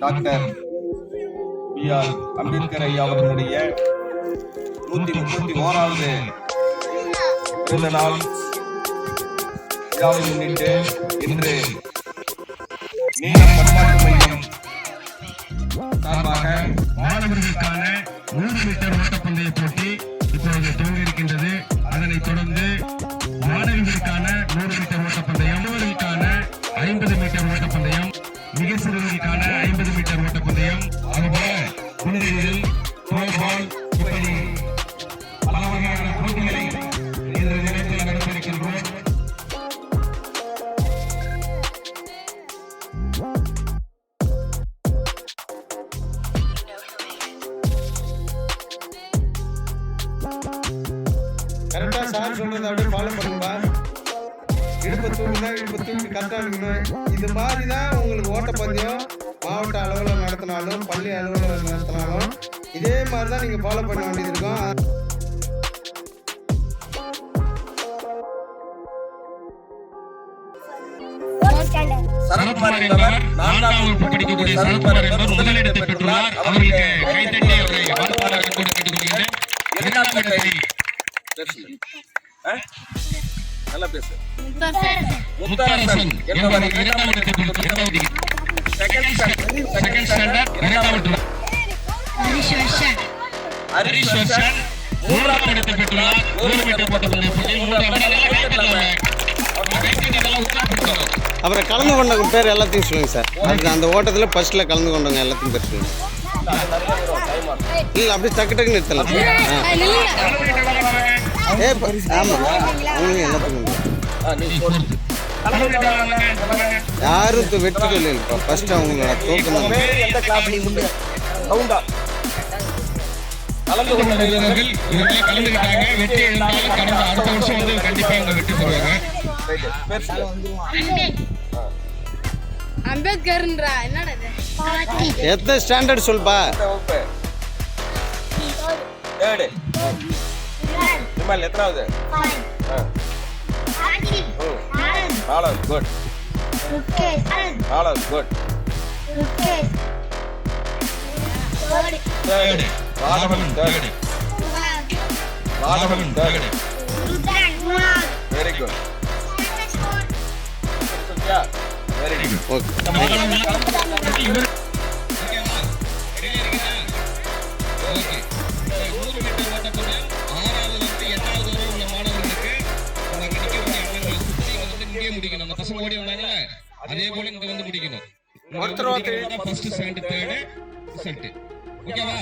Doctor B.R. Ambedkar ஐயா அவர்களுடைய 131வது பிறந்த நாள் விழாவை முன்னிட்டு இன்று நீளம் பண்பாட்டு மையம் சார்பாக மாணவர்களுக்கான 100 மீட்டர் ஓட்டப்பந்தய போட்டி இப்பொழுது துவங்க இருக்கின்றது. அதனைத் தொடர்ந்து மாணவிகளுக்கான 100 மீட்டர் ஓட்டப்பந்தயம், சிறுவர்களுக்கான 50 மீட்டர் ஓட்டப்பந்தயம், மிக சிறுவர்களுக்கான 50 மீட்டர் ஓட்டப்பந்தயம், அதுபோல குழந்தைகள் த்ரோபால், இப்படி பல வகையான போட்டிகளை இந்த நேரத்தில் நடத்திருக்கின்றோம். கரெக்டா சார் சொல்றதை அப்படியே ஃபாலோ பண்ணுங்க. இடுப்பு தூக்கி கரெக்டாக இருக்கணும். இது மாதிரி தான் உங்களுக்கு ஓட்டப்பந்தயம் மாவட்ட அளவில் நடத்தினாலும் பள்ளி அளவில் நடத்தினாலும் இதே மாதிரி தான் நீங்கள் ஃபாலோ பண்ண வேண்டியது இருக்கும். சரத்குமார் என்பவர் 4ஆம் வகுப்பு படிக்கக்கூடிய சரத்குமார் என்பவர் முதலிடத்தை பெற்றுள்ளார். அவருக்கு கைத்தட்டி அவரை வாழ்த்துக்களை கேட்டுக்கொள்கிறேன். இரண்டாம் இடத்தை நல்லா பேசு. முத்தரசன் என்பவர் இரண்டாம் இடத்தை பெற்றுள்ளார். செகண்ட் ஸ்டாண்டர்ட் இரண்டாம் இடத்தை ஹரிஷ் வர்ஷன் மூன்றாம் இடத்தை பெற்றுள்ளார். 100 மீட்டர் ஓட்டப்பந்தய போட்டியில் மூன்றாம் இடம். அப்புறம் கலந்து கொண்ட பேர் எல்லாத்தையும் சொல்லுங்க சார். அது அந்த ஓட்டத்தில் ஃபர்ஸ்ட்ல கலந்து கொண்டவங்க எல்லாத்தையும் பேர் சொல்லுங்க. இல்லை அப்படி டக்கு டக்குன்னு நிறுத்தலாம். ஆமாம் அவங்களும் எல்லாத்துக்கும் யாரும் வெற்றி இல்லைப்பா. ஃபர்ஸ்ட் அவங்களோட தோக்கணும். கலந்து கொண்ட வீரர்கள் இவர்களே கலந்துக்கிட்டாங்க. வெற்றி இருந்தாலும் கடந்த அடுத்த வருஷம் வந்து கண்டிப்பா அவங்க வெற்றி பெறுவாங்க. அம்பேத்கர்ன்றா என்னடா இது? எத்தனை ஸ்டாண்டர்ட் சொல்பா? தேர்ட். நிமல் எத்தனாவது? 4வது. குட். 4வது. Good. Third. Raghavan third. Raghavan third. Very good. Very good. Okay. அதே போல இங்க வந்து முடிக்கணும். First second third result. ஓகேவா?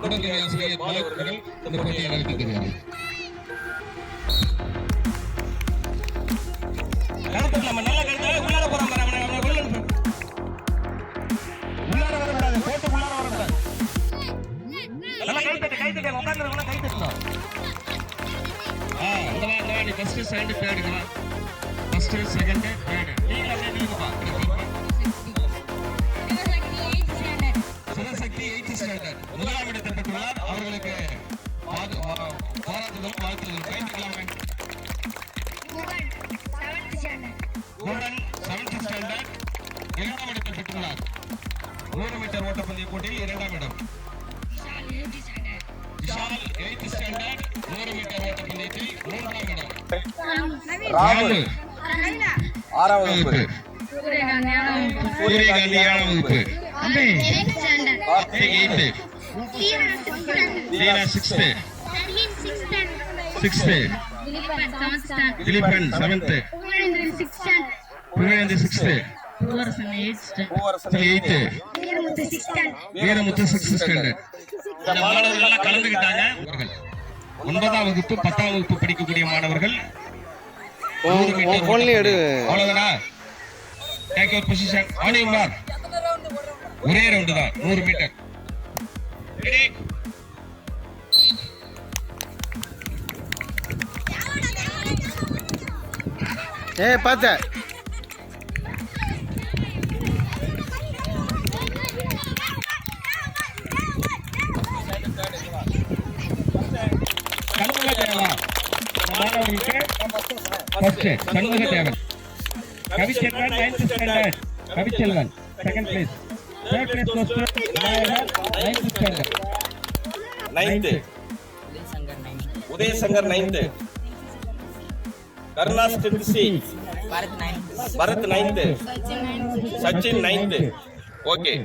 உடனே ஆசிரியர் பாலகர்கள் இந்த போட்டியை நடத்துகிறார்கள். நம்ம நல்ல கருத்து உள்ளார போறோம் பாரு. நம்ம உள்ளார வரக்கூடாது. போட்டு உள்ளார வரக்கூடாது. நல்லா கை தட்டு உட்கார்ந்துறவங்க கை தட்டணும். இந்த நீ ஃபர்ஸ்ட் செகண்ட் தேர்டுங்க. First second third. நீங்க அப்படியே நில்லுங்கப்பா. சிவசக்தி 8th ஸ்டாண்டர்ட் முதலாம் இடத்தை பெற்றுள்ளார். அவர்களுக்கு பாராட்டுதல் வாழ்த்துதல். கை தட்டலாமே. கோடன் 7th ஸ்டாண்டர்ட் இரண்டாம் இடத்தை பெற்றுள்ளார். 100 மீட்டர் ஓட்டப்பந்தய போட்டியில் இரண்டாம் இடம். விஷால் 8th ஸ்டாண்டர்ட் 100 மீட்டர் ஓட்டப்பந்தயத்தில் மூன்றாம் இடம். ராகுல் 6ஆம் வகுப்பு. சூரியகாந்தி 7ஆம் வகுப்பு. Karthik 8th. Leena 6th. Dileepan 7th. Pugazhendhi 6th. Poovarasan 8th. Veeramuthu 6th standard. இந்த மாணவர்கள் எல்லாம் கலந்துக்கிட்டாங்க. 9ஆம் வகுப்பு 10ஆம் வகுப்பு படிக்கக்கூடிய மாணவர்கள் அவ்வளவுதானா? Take your position. On your mark. ஒரே ரவுண்ட் தான் 100 மீட்டர். பார்த்த சண்முக தேவன். Kavichelvan 9th standard. Kavichelvan second place. Third place goes to Vinayagar, 9th standard. 9th. Uday Sangar 9th. Karnas 10th C. Bharat 9th. Sachin 9th. Okay.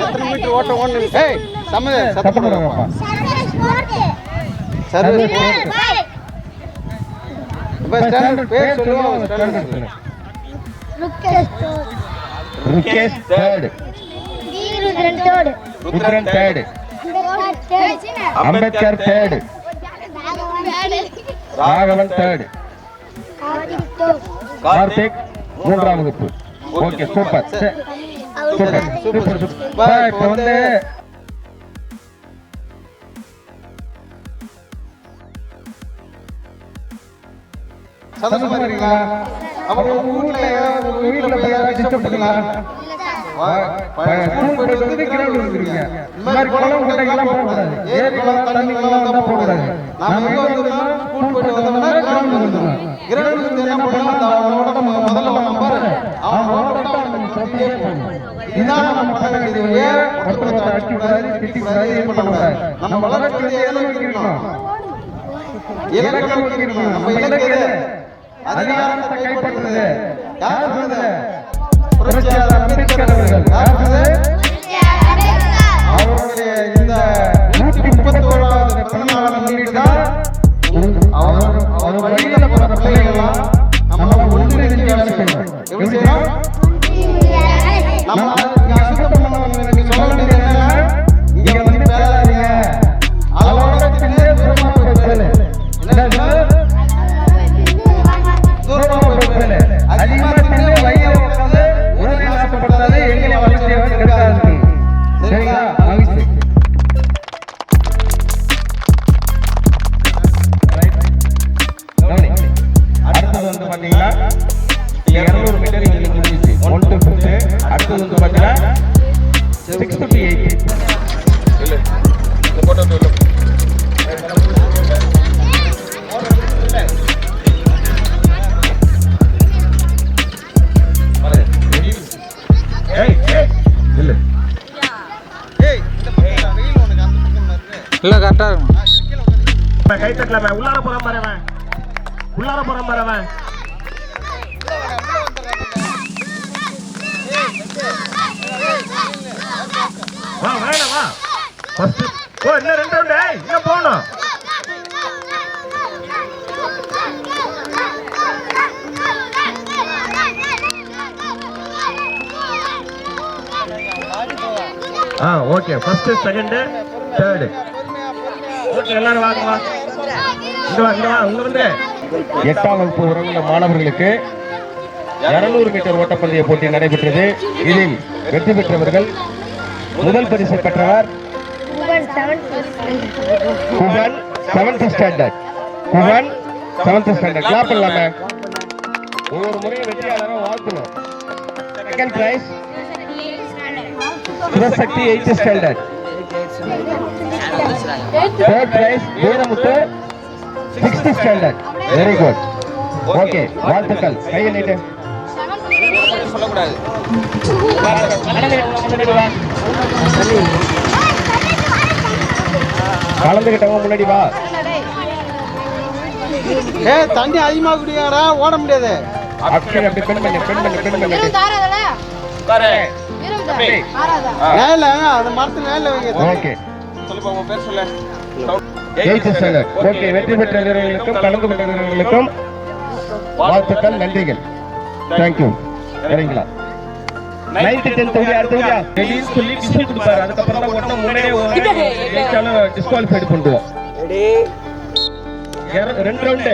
எத்தனை metre ஓட்டம் ஓடுனீங்க? ஏய் சத்தம் போடுங்கப்பா. Service இப்போ standard பேர் சொல்லுவோம். Standard Rukesh third. Rudran third. Ambedkar third. Raghavan third. Karthik மூன்றாம் வகுப்பு. Okay super super super super. இப்போ வந்து சந்தோஷமா இருக்கீங்களா? அப்புறம் வீட்டில் போய் டிஸ்டர்ப் பண்ணலாம். ஸ்கூல் போயிட்டு வந்து கிரவுண்ட் வந்துருக்கீங்க. இந்த மாதிரி குளம் கட்டைகள்லாம் போகக்கூடாது. ஏரி குளம் தண்ணி குளம் தான் போகக்கூடாது. நாம எங்கே வந்தோம்னா ஸ்கூல் போயிட்டு வந்தோம்னா கிரவுண்ட் வந்துடணும். கிரவுண்ட் வந்து என்ன பண்ணலாம்? முதல்ல நம்ம பாரு அவன் சொல்லியே போகணும். இதுதான் நம்ம பண்ண வேண்டியது. ஒருத்தர் அடிக்கக்கூடாது, திட்டிக்கூடாது, இது பண்ணக்கூடாது. நம்ம வளர்ச்சி எதை வைக்கணும்? இலக்கை வைக்கணும். நம்ம இலக்கு எது? அதிகாரத்தை கைப்பற்றுறது. யார் சொன்னது? புரட்சியாளர் அம்பேத்கர் அவர்கள். யார் சொன்னது? அவருடைய இந்த 131வது பிறந்தநாளை முன்னிட்டு தான் அவர் வழியில போற பிள்ளைகள்லாம் நம்ம ஒன்றிணைந்து வேலை செய்யணும். எப்படி செய்யணும்? நம்ம அசுத்தம் பண்ணவங்க சொல்ல வேண்டியது என்னன்னா, இங்க வந்து பேராதீங்க, அளவோட தின்னே தூரமா போய் பேரு. என்ன தூரமா போய் பேரு. அதிகமா தின்னு வயிறு உட்காந்து உடலை நாசப்படுத்தாது, எங்களை வளர்ச்சியை கெடுக்காது. சரிங்களா? மகிழ்ச்சி. அடுத்தது வந்து பாத்தீங்கன்னா 200 மீட்டர் இங்க முடிஞ்சிச்சு. 1 to 5. அடுத்தது வந்து பாத்தீங்கன்னா 6 to 8. இல்ல இந்த போட்டோ இல்ல. ஏய் இல்ல இல்ல கரெக்டா இருக்கும். கை தட்டலாமே. உள்ளார போறான் பாருவன். உள்ளார போறான் பாருவன். வா வேணா வா. ஃபர்ஸ்ட் ஓ இன்னும் 2 ரவுண்ட். ஏய் இன்னும் போணும். Okay first second third. Okay எல்லாரும் வாங்க வா. இங்க வந்து 8ஆம் வகுப்பு உறவுள்ள மாணவர்களுக்கு 200 மீட்டர் ஓட்டப்பந்தய போட்டி நடைபெற்றது. இதில் வெற்றி பெற்றவர்கள் முதல் பரிசு பெற்றவர் Guhan 7th standard. Guhan 7th standard. Clap பண்ணலாமே. ஒவ்வொரு முறையும் வெற்றியாளரும் வாழ்த்துவோம். Second prize Sivasakthi 8th standard. Third prize Veeramuthu 6th standard. Very good. Okay. வாழ்த்துக்கள். கையை நீட்டு. சொல்லக்கூடாது. கலந்துக்கிட்டவங்க முன்னாடி வா. தண்ணி அதிகமாக குடிக்காரா ஓட முடியாது. அக்ஷய் அப்படி பெண் பண்ணு. உட்காரு. மேல அந்த மரத்து மேல வைங்க. ஓகே. சொல்லுப்பா உங்க பேர் சொல்லு. 8th standard. ஓகே. வெற்றி பெற்ற வீரர்களுக்கும் கலந்து கொண்ட வீரர்களுக்கும் வாழ்த்துக்கள், நன்றிகள். தேங்க்யூ. சரிங்களா? 9th 10th அடுத்தவங்க ரெடின்னு சொல்லி விசில் கொடுப்பாரு. அதுக்கப்புறம் தான் ஒண்ணு முன்னாடியே ஜெயிச்சாலும் டிஸ்குவாலிஃபைட் பண்ணுவோம். Ready 2 round.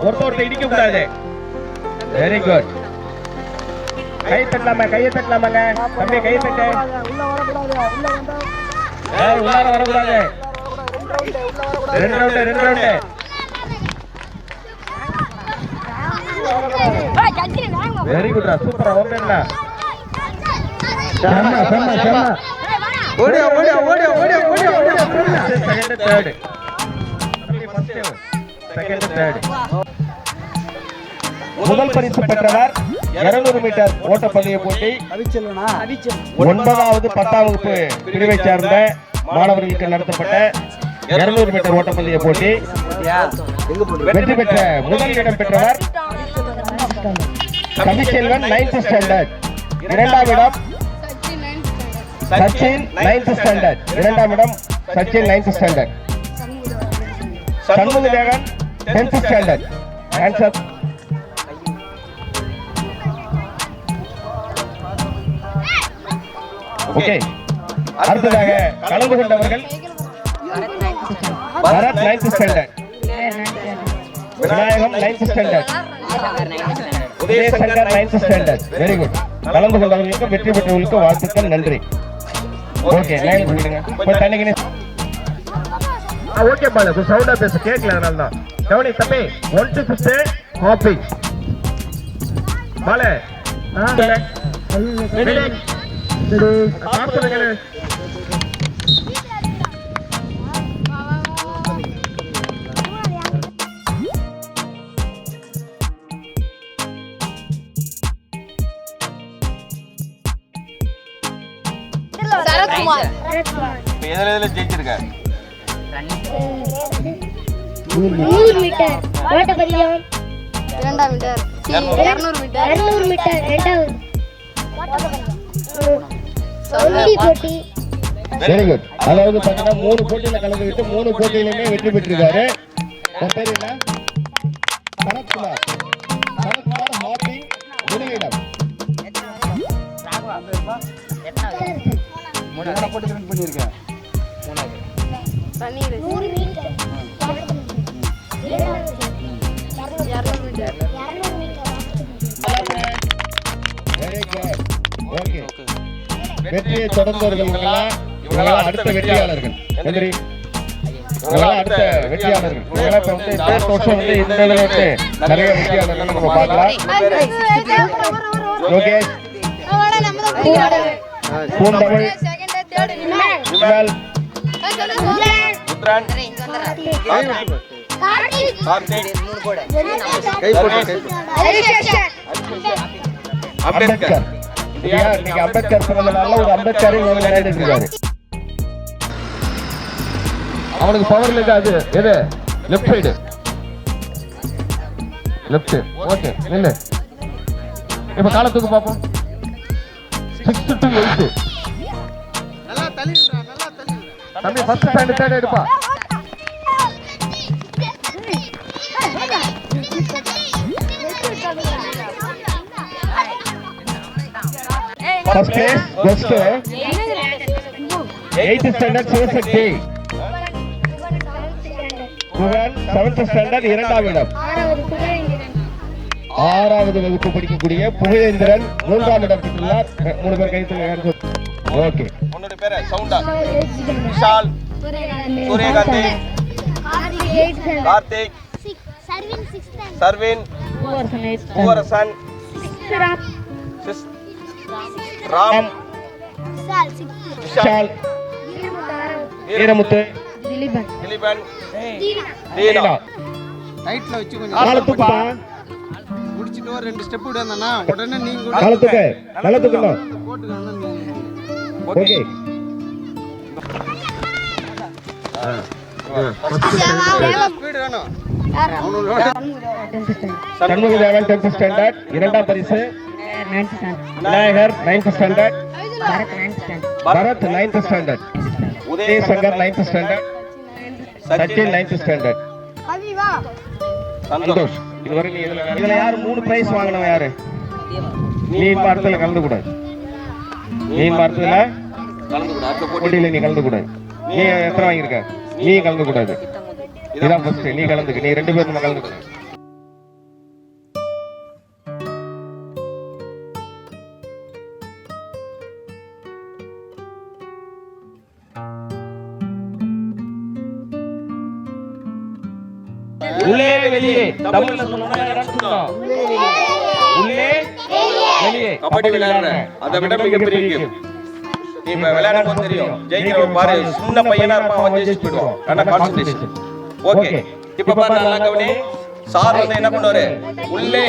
ஒருத்தர் இடிக்க கூடாது. Very good. கையை தட்டலாமாங்க. தம்பி கையை தட்டு. உள்ளார வரக்கூடாது. 2 ரவுண்ட். Very good. சூப்பரா ஓகேங்களா? செம்ம. ஓடியா. Second third. முதல் பரிசு பெற்றவர் 200 மீட்டர் ஓட்டப்பந்தய போட்டி 9வது 10ஆம் வகுப்பு பிரிவை சார்ந்த மாணவர்களுக்கு நடத்தப்பட்ட 200 மீட்டர் ஓட்டப்பந்தய போட்டி வெற்றி பெற்ற முதல் இடம் பெற்றவர் கவிச்செல்வன் 9th ஸ்டாண்டர்ட். இரண்டாம் இடம் சச்சின் 9th ஸ்டாண்டர்ட். இரண்டாம் இடம் Sachin 9th standard. Shanmugadevan 10th standard. Answer okay. அடுத்ததாக கலந்து கொண்டவர்கள் Bharath 9th standard, Vinayagam 9th standard, Udayasankar 9th standard. Very good. கலந்து கொண்டவர்களுக்கு வெற்றி பெற்றவர்களுக்கு வாழ்த்துக்கள், நன்றி. ஓகே, லைன் பண்ணிடுங்க. போய் தண்ணிக்கு ஓகே பால சவுண்டா பேச கேட்கல, அதனால தான். கவனி தம்பி, 1 to 5 ஹாப்பிங் பால சரத்குமார் எதுல ஜெயிச்சிருக்க? 100 மீட்டர் ஓட்டப்பந்தயம், 200 மீட்டர் 200 மீட்டர் 200 மீட்டர் இரண்டாவது ஒல்லி போட்டி. Very good. அதாவது பாத்தீங்கன்னா 3 போட்டியில கலந்துக்கிட்டு 3 போட்டியிலுமே வெற்றி பெற்றிருக்காரு. உன் பேர் என்ன? சரத்குமார். சரத்குமார் ஹாப்பிங் முதலிடம். தண்ணீர் 100 மீட்டர் இரண்டாவது 200 metre 200 metre very good. Okay. வெற்றியை தொடர்ந்தவர்கள் இவங்கெல்லாம் அடுத்த வெற்றியாளர்கள். நன்றி. இவங்கெல்லாம் அடுத்த வெற்றியாளர்கள். இவங்கெல்லாம் இப்ப வந்து இந்த வருஷம் வந்து இந்த இதுல வந்து நிறைய வெற்றியாளர்கள் நம்ம பார்க்கலாம். யோகேஷ், பூந்தமிழ், விமல், புத்ரன், கார்த்திக், அம்பேத்கர். இன்னைக்கு அம்பேத்கர் பிறந்தனால ஒரு அம்பேத்கரை இருக்காரு. அவனுக்கு பவர் இல்ல. அது எது? Left side. லெஃப்ட். ஓகே, நில்லு. இப்ப காலத்துக்கு பாப்போம். 6 to 8. நல்லா தள்ளிடுறா, நல்லா தள்ளிடுறா. தம்பி ஃபர்ஸ்ட் ஸ்டாண்ட் தேர்ட் எடுப்பா. First place goes to 8th standard Sivasakthi. புகழ் 7th standard இரண்டாம் இடம். 6வது வகுப்பு படிக்கக்கூடிய புகழேந்திரன் 3ஆம் இடம் பெற்றுள்ளார். 3 பேர் கைத்து. ஓகே. உன்னோட பேரு சவுண்டா? விஷால், சூரியகாந்தி, கார்த்திக், சர்வின், பூவரசன், ராம், விஷால், வீரமுத்து, திலீபன், தீனா. டைட்ல வச்சு கொஞ்சம் காலத்துக்குப்பா. முடிச்சிட்டு ஒரு 2 ஸ்டெப் விடுறேன்னா உடனே நீங்க கூட காலத்துக்கு காலத்துக்குணும். போட்டுக்கணும் நீங்க. ஓகே. ஸ்பீட் வேணும். சண்முகதேவன் 10th ஸ்டாண்டர்ட் இரண்டாம் பரிசு. Vinayagar 9th standard. Bharath 9th standard. Udayasankar 9th standard. Sachin 9th standard. Santhosh. இதுவரை நீ இதுல யாரு 3 பிரைஸ் வாங்கினவன் யாரு? நீ மரத்துல கலந்து கூடாது. நீ மரத்துல போட்டியில நீ கலந்து கூடாது. நீ எத்தனை வாங்கியிருக்க? நீ கலந்து கூடாது. இதான் ஃபர்ஸ்ட். நீ கலந்துக்க. நீ 2 பேரும் கலந்து கூடாது. உள்ளே வெளியே தமிழ்ல சொல்லணும்னா என்ன சொல்லணும்? உள்ளே வெளியே. கபடி விளையாடுற அதை விட மிகப்பெரிய கேம். நீ இப்ப விளையாடும் போது தெரியும். ஜெயிக்கிறவன் பாரு, சின்ன பையனா இருப்பான், அவன் ஜெயிச்சு போயிடுவான். ஆனா கான்சென்ட்ரேஷன். ஓகே, இப்ப பாரு நல்லா கவனி. சார் வந்து என்ன பண்ணுவாரு? உள்ளே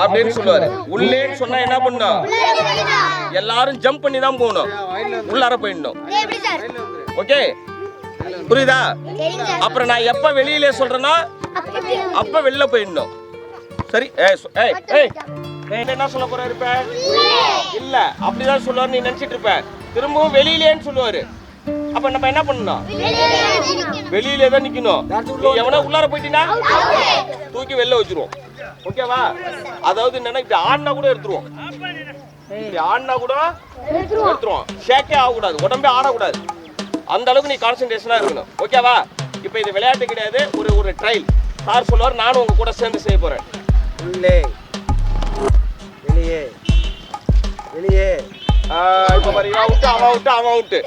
அப்படின்னு சொல்லுவாரு. உள்ளேன்னு சொன்னா என்ன பண்ணணும்? எல்லாரும் ஜம்ப் பண்ணி தான் போகணும், உள்ளார போயிடணும். ஓகே, புரியுதா? அப்புறம் நான் எப்ப வெளியில சொல்றேன்னா அப்ப வெளில போயிடணும். சரி? என்ன சொல்ல போறாரு இப்ப? இல்ல, அப்படிதான் சொல்லுவாரு நீ நினைச்சிட்டு இருப்ப. திரும்பவும் வெளியிலேன்னு சொல்லுவாரு. அப்ப நம்ம என்ன பண்ணணும்? வெளியிலே தான் நிக்கணும். நீ எவனா உள்ளார போயிட்டீங்கன்னா தூக்கி வெளில வச்சிருவோம். ஓகேவா? அதாவது என்னன்னா இப்படி ஆடினா கூட எடுத்துருவோம். இப்படி ஆடினா கூட எடுத்துருவோம். ஷேக்கே ஆகக்கூடாது, உடம்பே ஆடக்கூடாது. அந்த அளவுக்கு நீ கான்சென்ட்ரேஷனா இருக்கணும். ஓகேவா? இப்போ இது விளையாட்டு கிடையாது, ஒரு ட்ரையல். சார் சொல்லுவார், நானும் உங்க கூட சேர்ந்து செய்ய போறேன். உள்ளே வெளியே வெளியே. இப்போ பாரு, இவன் விட்டு அவன் விட்டு அவன் விட்டு.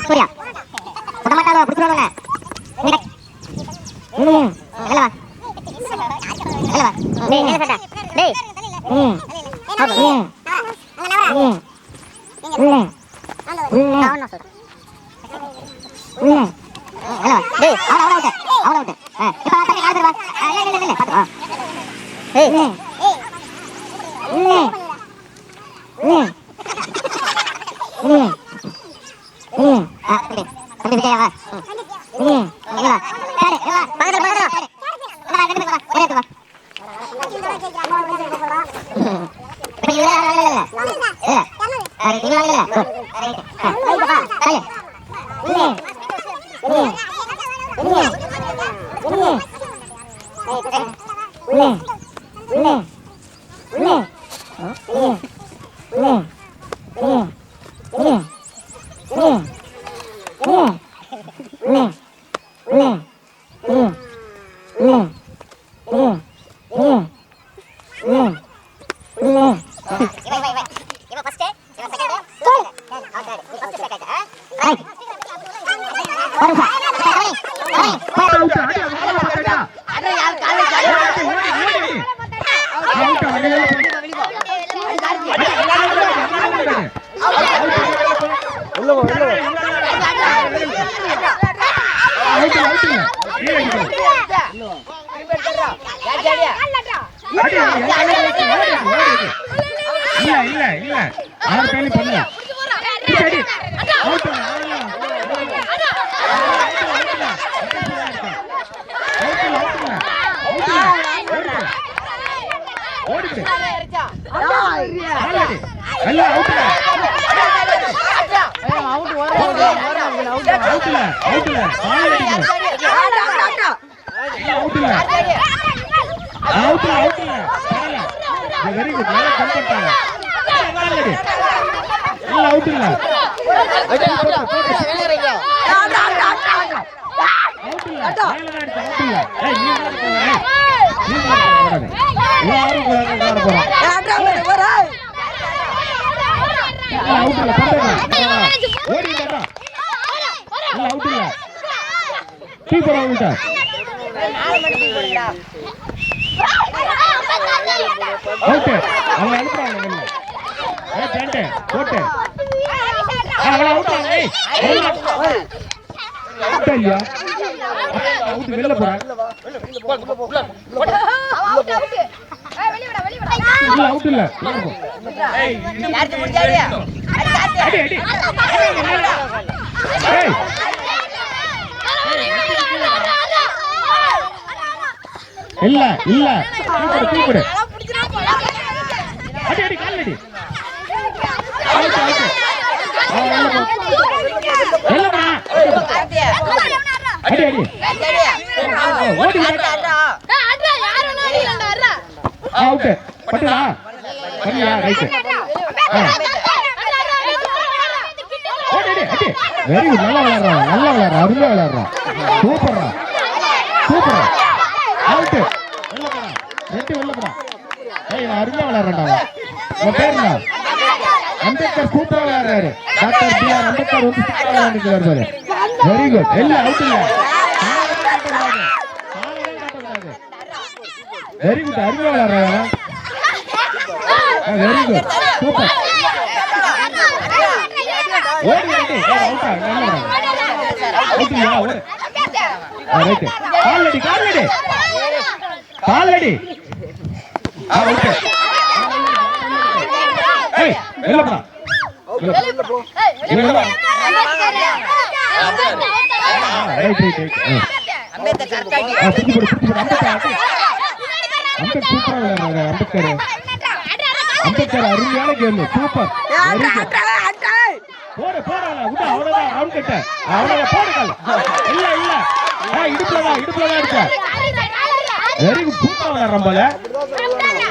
சூர்யா உடமாட்டாரோ பிடிச்சிருவாங்க நீ என்ன சட்ட டேய்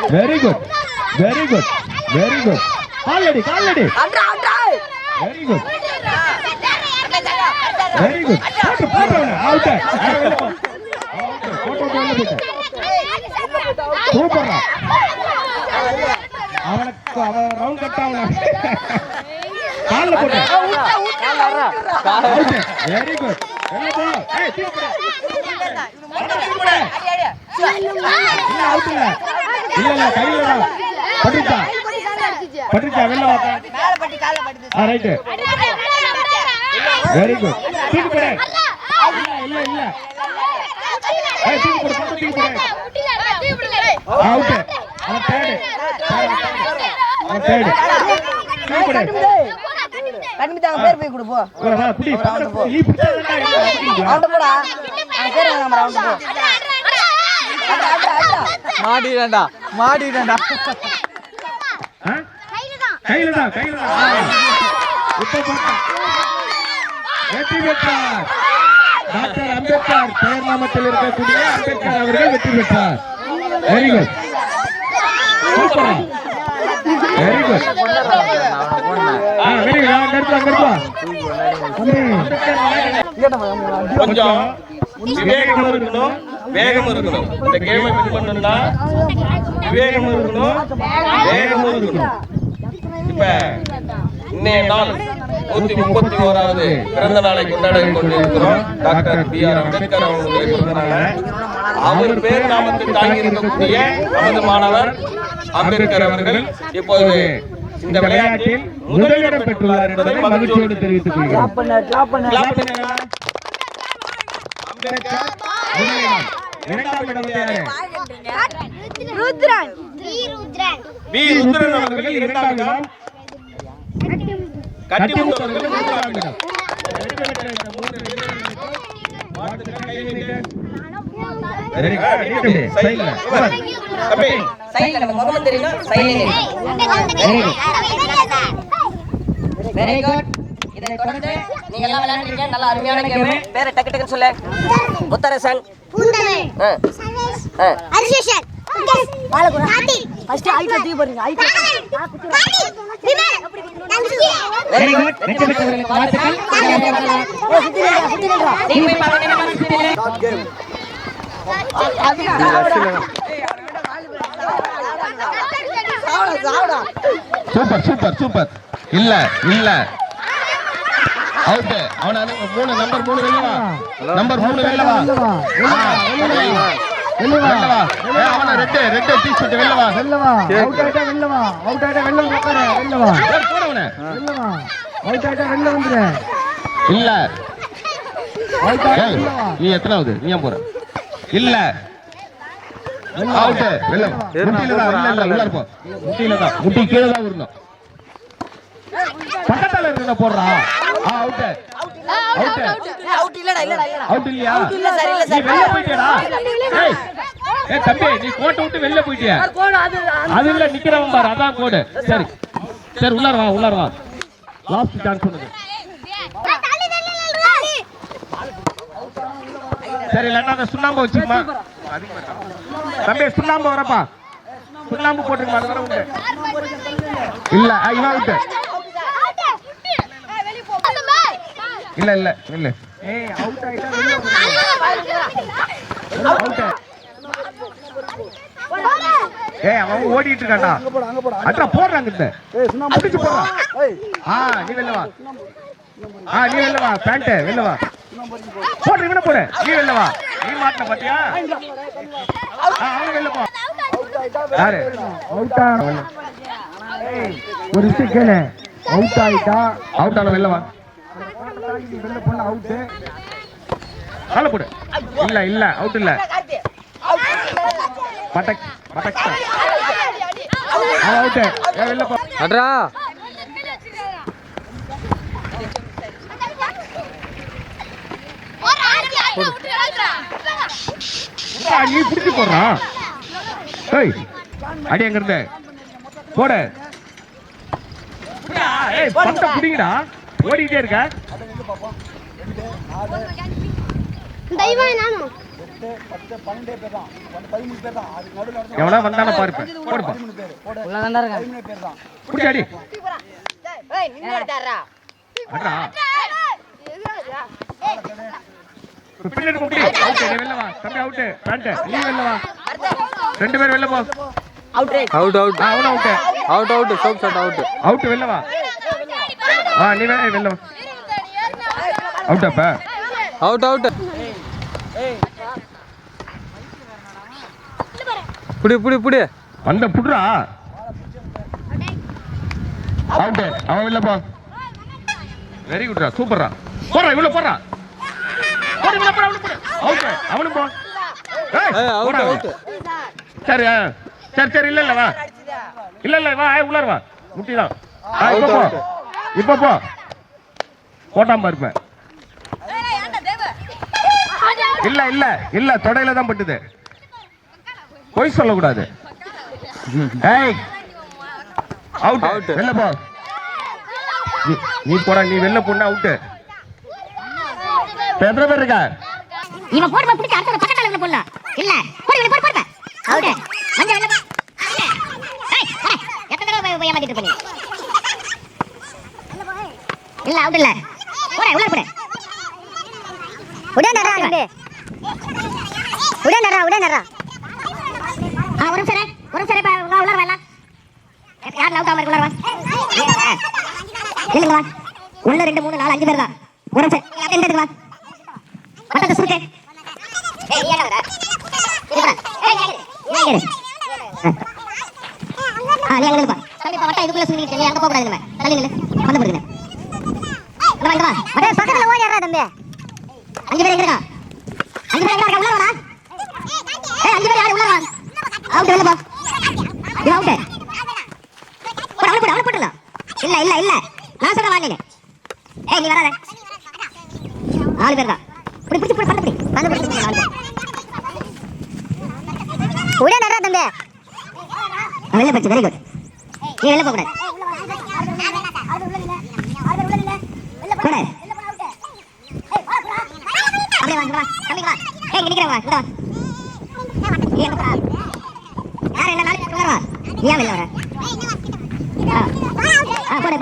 Very good. இல்ல இல்ல கையில தான் பட்டுச்சா பட்டுச்சா வெளில வாங்க ரைட் வெரி குட் தூக்கு போடு இல்ல இல்ல ஏய் தூக்கு போடு பட்டு தூக்கு போடு அவுட் அவன் தேடு அவன் தேடு தூக்கு போடு கண்மித்தாங்க பேர் போய் கொடு போ வா புடி நீ புடிச்சா ரவுண்ட் போடா அந்த பேர் நம்ம ரவுண்ட் போ மாடிடா கையில தான் உத்த போட்டா வெற்றி பெற்றார் டாக்டர் அம்பேத்கர் பெயர் நாமத்தில் இருக்கக்கூடிய அம்பேத்கர் அவர்கள் வெற்றி பெற்றார் very good super very good very good கொஞ்சம் விவேகம் இருக்கணும் வேகம் இருக்கணும் இந்த கேமை வின் பண்ணணும்னா விவேகம் இருக்கணும் வேகம் இருக்கணும் இப்ப இன்னைய நாள் 131வது பிறந்த நாளை கொண்டாட கொண்டிருக்கிறோம் டாக்டர் B.R. அம்பேத்கர் அவர்களுடைய பிறந்த நாளை அவர் பேர் நாமத்தில் தாங்கி இருக்கக்கூடிய நமது மாணவர் அம்பேத்கர் அவர்கள் இப்போது இந்த விளையாட்டில் முதலிடம் பெற்றுள்ளார் என்பதை மகிழ்ச்சியோடு தெரிவித்துக் கொள்கிறோம் அம்பேத்கர் முதலிடம் இரண்டாம் இடம் யாரு ருத்ரன் பி. ருத்ரன் அவர்கள் இரண்டாம் இடம் கட்டிமுத்து அவர்கள் மூன்றாம் இடம் வெற்றி பெற்ற இந்த மூன்று வீரர்களுக்கும் வாழ்த்துக்கள் கைவிட்டு வெரி குட் சைடுல தம்பி சைடுல நம்ம முகமது தெரியுமா சைடுல வெரி குட் இதை தொடர்ந்து நீங்க எல்லாம் விளையாடுறீங்க நல்ல அருமையான கேம் பேரை டக்கு டக்குன்னு சொல்லு முத்தரசன் அரிசேஷன் பாலகுரு காட்டி ஃபர்ஸ்ட் ஐட்ல தீ போறீங்க ஐட்ல வெரி குட் வெற்றி பெற்றவர்களுக்கு வாழ்த்துக்கள் நீ போய் பாருங்க என்ன பண்ணுவீங்க சூப்பர் இல்ல அவுட் அவன நம்பர் 3 வெளில வா அவன ரெட் டீ-ஷர்ட் வெளில வா அவுட் ஆயிட்டா வெளில வா உட்காரு வெளில வா போடவன அவுட் ஆயிட்டா வெளில வந்துரு இல்ல அவுட் ஆயிட்டா வெளில வா நீ எத்தனாவது நீ ஏன் போற இல்ல அவுட் வெளில வா முட்டில தான் இல்ல உள்ள போ முட்டில தான் முட்டி கீழ தான் வரணும் பக்கத்துல இருக்கற போடுறா அவுட் அவுட் இல்லடா அவுட் இல்லையா இல்ல சார் இல்ல நீ வெளில போய்டா ஏய் தம்பி நீ கோட்டை விட்டு வெளில போய்ட்டியா அது இல்ல நிக்கிறவன் பாரு அதான் கோடு சரி உள்ளார வா லாஸ்ட் சான்ஸ் பண்ணுங்க சரி இல்லன்னா அந்த சுண்ணாம்பு வச்சுமா தம்பி சுண்ணாம்பு வரப்பா சுண்ணாம்பு போட்டுங்க அது வர உண்டு இல்ல இவன் அவுட் இல்ல ஏய் அவுட் ஆயிட்டா வெளில அவுட் ஏய் அவன் ஓடிட்டு இருக்கான்டா அட்ரா போடுறாங்க இந்த அடிச்சு போடுறான் நீ வெளில வா பேண்ட் வெளில வா போடு இவனை போடு நீ வெளில வா நீ மாட்டன பாத்தியா அவன் வெளில போ யாரு அவுட் ஏய் ஒரு செகண்ட் அவுட் ஆயிட்டா அவுட் ஆன வெளில வா வெளில போன அவுட் கால போடு இல்ல அவுட் இல்ல பட்டக் அவுட் வெளில போ அட்ரா நீ புடிச்சு போடுறான் ஏய் அடி எங்க இருந்த போடு ஏய் பட்ட புடிங்கடா ஓடிட்டே இருக்க எவ்வளவு வந்தானே பாரு போடுப்பா உள்ளதான்டா இருக்க புடி அடி ஏய் நின்னு அடறா அடடா பின்னாடி முடி அவுட் வெளில வா தம்பி அவுட் பேண்ட் நீ வெளில வா ரெண்டு பேர் வெளில போ அவுட் ரைட் அவுட் அவன அவுட் சோப் ஷாட் அவுட் வெளில வா நீ வெளில வா அவுட் அப்ப அவுட் புடி வந்த புடுறா அவுட் அவன் இல்ல போ வெரி குட்ரா சூப்பர்ரா போறா இவ்வளவு போறா போடு இவ்வளவு போறா அவுட் அவனும் போ அவுட் சரி சரி இல்ல வா இல்ல வா உள்ளார வா முட்டிதான் இப்ப போ போட்டாம இருப்பேன் இல்ல தொடையில தான் பட்டுது பொய் சொல்லக்கூடாது ஏய் அவுட் வெளில போ நீ போற நீ வெளில போனா அவுட் எத்தனை பேர் இருக்கா இவன் போடுற பிடிச்ச அடுத்த பக்கத்துல இருந்து போடலாம் இல்ல போடு போடு அவுட் மஞ்ச வெளில போ ஏய் எத்தனை தடவை ஏமாத்திட்டு பண்ணி இல்ல அவுட் இல்ல போடா உள்ள போடு உடனடா அங்க உடனடா ஒரு சரி வா உள்ள வரலாம் யார் அவுட் ஆவற உள்ள வா இல்ல வா உள்ள 2 3 4 5 பேர் தான் ஒரு சரி எந்த இடத்துல வா பட்டத சுருக்கே ஏய் ஏடா வர ஏய் நீ அங்க பா தம்பி பா வட்ட இதுக்குள்ள சுருக்கி நீ அங்க போக கூடாது நம்ம தள்ளி நில்லு வந்து போடுங்க இங்க வா அடே பக்கத்துல ஓடிறா தம்பி 5 பேர் இருக்கா 5 பேர் இருக்கா உள்ள வாடா ஏய் 5 பேர் யாரு உள்ள வா அவுட் வெளில போ இது அவுட் அவளை போடலாம் இல்ல நான் சொல்ற வாங்க ஏய் நீ வராத 4 பேர் தான் புடி பந்து புடி 4 பேர் உடனே நடடா தம்பி வெளில போச்சு வெரி குட் நீ வெளில போக கூடாது போடு அப்படியே வாங்க வா தம்பி வா ஏய் இங்க நிக்கிறவா இங்க வா நீ எங்க போற யார் என்ன 4 பேர் வா நீ ஏன் வெளில வர போடு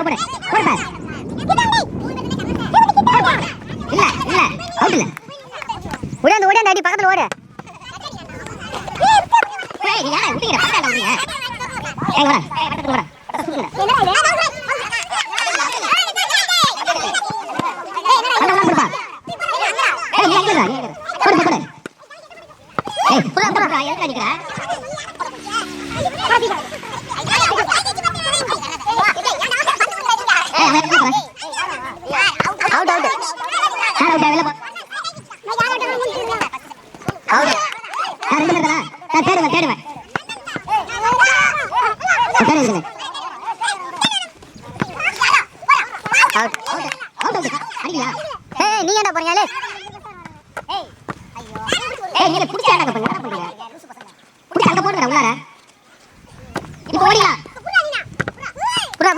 இல்ல அவுட் இல்ல உடனே அடி பக்கத்துல ஓடு ஏய் யாரா உடிங்கற பக்கத்துல ஓடுங்க ஏய் வா பக்கத்துல ஓடு நீ என்ன போறீங்களே ஏய் நீங்க புடிச்சா என்ன பண்றீங்க புடி அங்க போடுங்க உள்ளார இப்போ ஓடியா புரா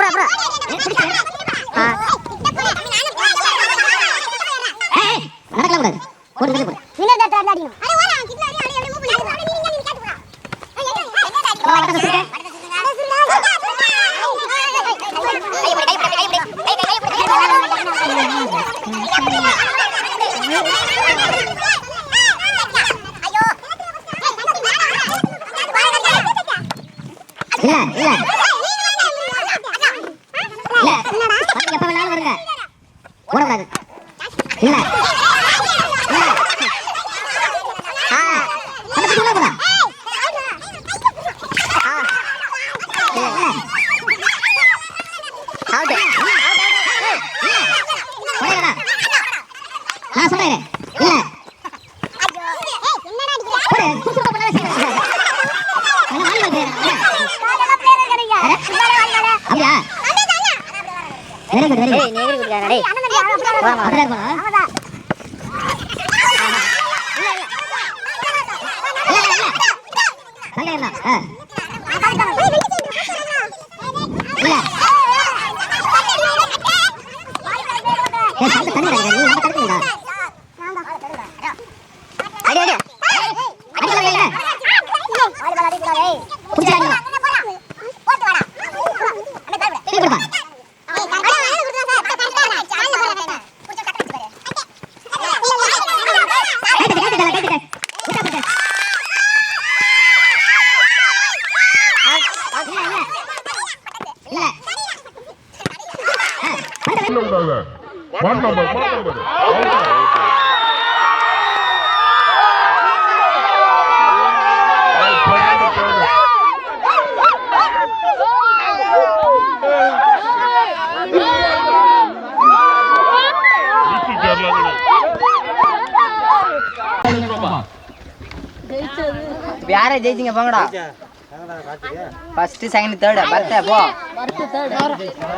ஏய் நடக்கல கூடாது போடு போடு நீங்க தட்ட அடிங்க அட ஓடா கிட்ல அடி மூவ் பண்ணி நீங்க கேட்டு போடா எப்ப வேணாலும் வருங்க ஓடக்கூடாது இல்ல நான் சொல்றேன் இல்ல very good very good very good டேய் அதல போடா இல்ல இல்ல ஏய் சாந்த தண்ணி வரங்க நீ நம்ம தடுக்குடா அடி அடி அடி இல்ல ஆளு பால அடிக்குடா டேய் புடிச்சா அடி போட்டு வாடா அண்ணே தரடா டேய் குடுப்பா One number. யாரை ஜெயிச்சிங்க போங்கடா. ஃபர்ஸ்ட் செகண்ட் தேர்ட் பர்த்த போ.